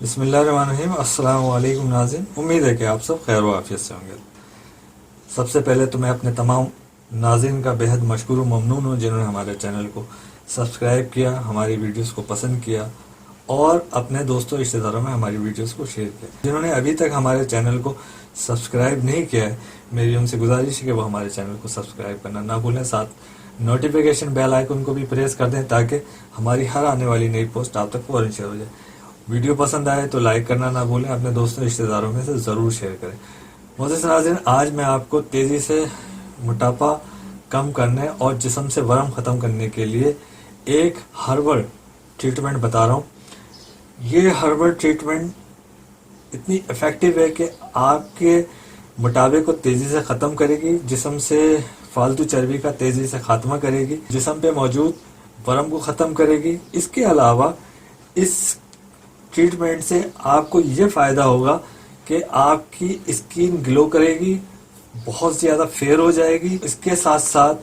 بسم اللہ الرحمن الرحیم۔ السلام علیکم ناظرین، امید ہے کہ آپ سب خیر و عافیت سے ہوں گے۔ سب سے پہلے تو میں اپنے تمام ناظرین کا بہت مشکور و ممنون ہوں جنہوں نے ہمارے چینل کو سبسکرائب کیا، ہماری ویڈیوز کو پسند کیا اور اپنے دوستوں رشتہ داروں میں ہماری ویڈیوز کو شیئر کیا۔ جنہوں نے ابھی تک ہمارے چینل کو سبسکرائب نہیں کیا ہے، میری ان سے گزارش ہے کہ وہ ہمارے چینل کو سبسکرائب کرنا نہ بھولیں، ساتھ نوٹیفیکیشن بیل آئیکن کو بھی پریس کر دیں تاکہ ہماری ہر آنے والی نئی پوسٹ آپ تک فوراً شیئر ہو جائے۔ ویڈیو پسند آئے تو لائک کرنا نہ بھولیں، اپنے دوستوں رشتہ داروں میں سے ضرور شیئر کریں۔ معزز ناظرین، آج میں آپ کو تیزی سے موٹاپا کم کرنے اور جسم سے ورم ختم کرنے کے لیے ایک ہربل ٹریٹمنٹ بتا رہا ہوں۔ یہ ہربل ٹریٹمنٹ اتنی افیکٹو ہے کہ آپ کے موٹاپے کو تیزی سے ختم کرے گی، جسم سے فالتو چربی کا تیزی سے خاتمہ کرے گی، جسم پہ موجود ورم کو ختم کرے گی۔ اس کے علاوہ اس ٹریٹمنٹ سے آپ کو یہ فائدہ ہوگا کہ آپ کی اسکن گلو کرے گی، بہت زیادہ فیئر ہو جائے گی۔ اس کے ساتھ ساتھ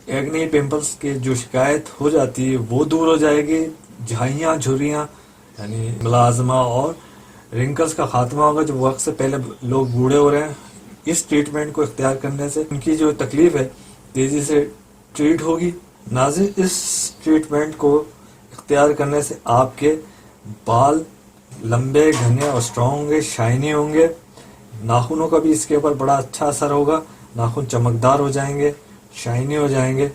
ایگنی پمپلز کی جو شکایت ہو جاتی ہے وہ دور ہو جائے گی، جھائیاں جھریاں یعنی ملازمہ اور رنکلز کا خاتمہ ہوگا جو وقت سے پہلے لوگ بوڑھے ہو رہے ہیں۔ اس ٹریٹمنٹ کو اختیار کرنے سے ان کی جو تکلیف ہے تیزی سے ٹریٹ ہوگی۔ ناظرین، اس ٹریٹمنٹ کو اختیار کرنے سے آپ کے بال لمبے، گھنے اور اسٹرانگ ہوں گے، شائنی ہوں گے۔ ناخنوں کا بھی اس کے اوپر بڑا اچھا اثر ہوگا، ناخن چمکدار ہو جائیں گے، شائنی ہو جائیں گے،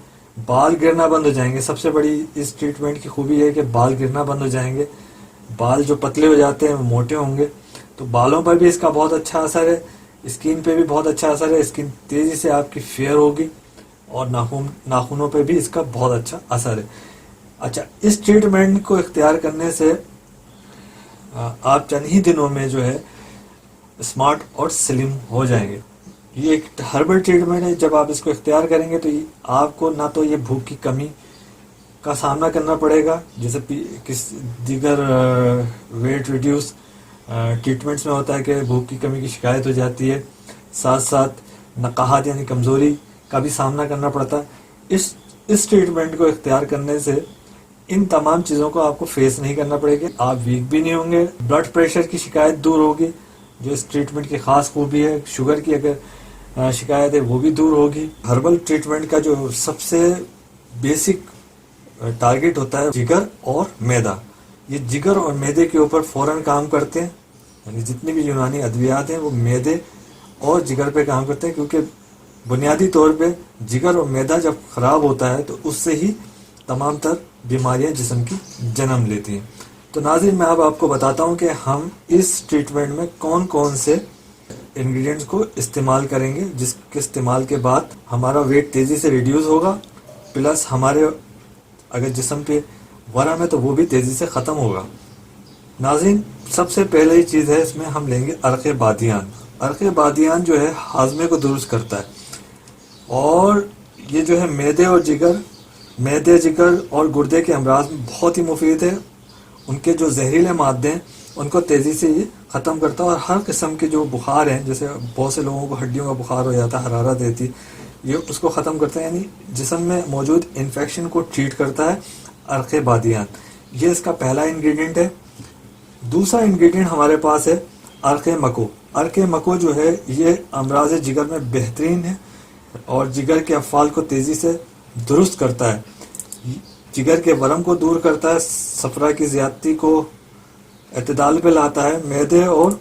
بال گرنا بند ہو جائیں گے۔ سب سے بڑی اس ٹریٹمنٹ کی خوبی ہے کہ بال گرنا بند ہو جائیں گے۔ بال جو پتلے ہو جاتے ہیں وہ موٹے ہوں گے، تو بالوں پر بھی اس کا بہت اچھا اثر ہے، اسکن پہ بھی بہت اچھا اثر ہے، اسکن تیزی سے آپ کی فیئر ہوگی اور ناخنوں پہ بھی اس کا بہت اچھا اثر ہے۔ اچھا، اس ٹریٹمنٹ کو اختیار کرنے سے آپ چند ہی دنوں میں جو ہے اسمارٹ اور سلم ہو جائیں گے۔ یہ ایک ہربل ٹریٹمنٹ ہے، جب آپ اس کو اختیار کریں گے تو آپ کو نہ تو یہ بھوک کی کمی کا سامنا کرنا پڑے گا جیسے دیگر ویٹ ریڈیوس ٹریٹمنٹس میں ہوتا ہے کہ بھوک کی کمی کی شکایت ہو جاتی ہے، ساتھ ساتھ نقاہت یعنی کمزوری کا بھی سامنا کرنا پڑتا ہے۔ اس ٹریٹمنٹ کو اختیار کرنے سے ان تمام چیزوں کو آپ کو فیس نہیں کرنا پڑے گا، آپ ویک بھی نہیں ہوں گے، بلڈ پریشر کی شکایت دور ہوگی جو اس ٹریٹمنٹ کی خاص خوبی ہے، شوگر کی اگر شکایت ہے وہ بھی دور ہوگی۔ ہربل ٹریٹمنٹ کا جو سب سے بیسک ٹارگٹ ہوتا ہے جگر اور میدا، یہ جگر اور میدے کے اوپر فوراً کام کرتے ہیں، یعنی جتنی بھی یونانی ادویات ہیں وہ میدے اور جگر پہ کام کرتے ہیں، کیونکہ بنیادی طور پہ جگر اور میدا جب خراب ہوتا ہے تو اس سے ہی تمام تر بیماریاں جسم کی جنم لیتی ہیں۔ تو ناظرین، میں اب آپ کو بتاتا ہوں کہ ہم اس ٹریٹمنٹ میں کون کون سے انگریڈینٹس کو استعمال کریں گے، جس کے استعمال کے بعد ہمارا ویٹ تیزی سے ریڈیوس ہوگا، پلس ہمارے اگر جسم پہ ورم ہے تو وہ بھی تیزی سے ختم ہوگا۔ ناظرین، سب سے پہلی چیز ہے اس میں ہم لیں گے عرق بادیان۔ عرق بادیان جو ہے ہاضمے کو درست کرتا ہے اور یہ جو ہے میدے جگر اور گردے کے امراض میں بہت ہی مفید ہے۔ ان کے جو زہریلے مادے ہیں ان کو تیزی سے یہ ختم کرتا ہے اور ہر قسم کے جو بخار ہیں، جیسے بہت سے لوگوں کو ہڈیوں کا بخار ہو جاتا ہے، حرارت رہتی، یہ اس کو ختم کرتا ہے، یعنی جسم میں موجود انفیکشن کو ٹریٹ کرتا ہے عرق بادیان۔ یہ اس کا پہلا انگریڈینٹ ہے۔ دوسرا انگریڈینٹ ہمارے پاس ہے عرق مکو۔ عرق مکو جو ہے یہ امراض جگر میں بہترین ہے اور جگر کے افعال کو تیزی سے درست کرتا ہے، جگر کے ورم کو دور کرتا ہے، صفرا کی زیادتی کو اعتدال پہ لاتا ہے، معدے اور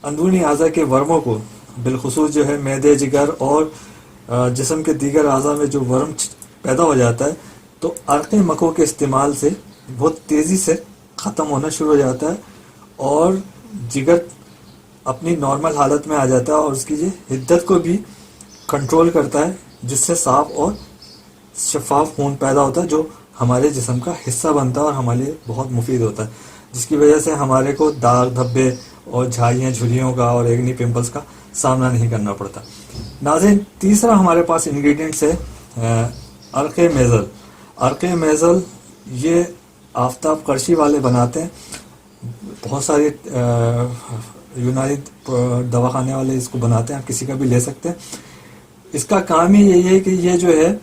اندرونی اعضاء کے ورموں کو، بالخصوص جو ہے معدے، جگر اور جسم کے دیگر اعضاء میں جو ورم پیدا ہو جاتا ہے تو عرق مکو کے استعمال سے بہت تیزی سے ختم ہونا شروع ہو جاتا ہے اور جگر اپنی نارمل حالت میں آ جاتا ہے اور اس کی یہ حدت کو بھی کنٹرول کرتا ہے، جس سے صاف اور شفاف خون پیدا ہوتا ہے جو ہمارے جسم کا حصہ بنتا ہے اور ہمارے لیے بہت مفید ہوتا ہے، جس کی وجہ سے ہمارے کو داغ دھبے اور جھائیاں جھریوں کا اور ایگنی پمپلز کا سامنا نہیں کرنا پڑتا۔ ناظرین، تیسرا ہمارے پاس انگریڈینٹس ہے عرق میزل۔ عرق میزل یہ آفتاب قرشی والے بناتے ہیں، بہت سارے یونانی دواخانے والے اس کو بناتے ہیں، آپ کسی کا بھی لے سکتے ہیں۔ اس کا کام ہی یہی ہے کہ یہ جو ہے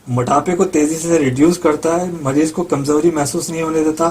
موٹاپے کو تیزی سے ریڈیوس کرتا ہے، مریض کو کمزوری محسوس نہیں ہونے دیتا،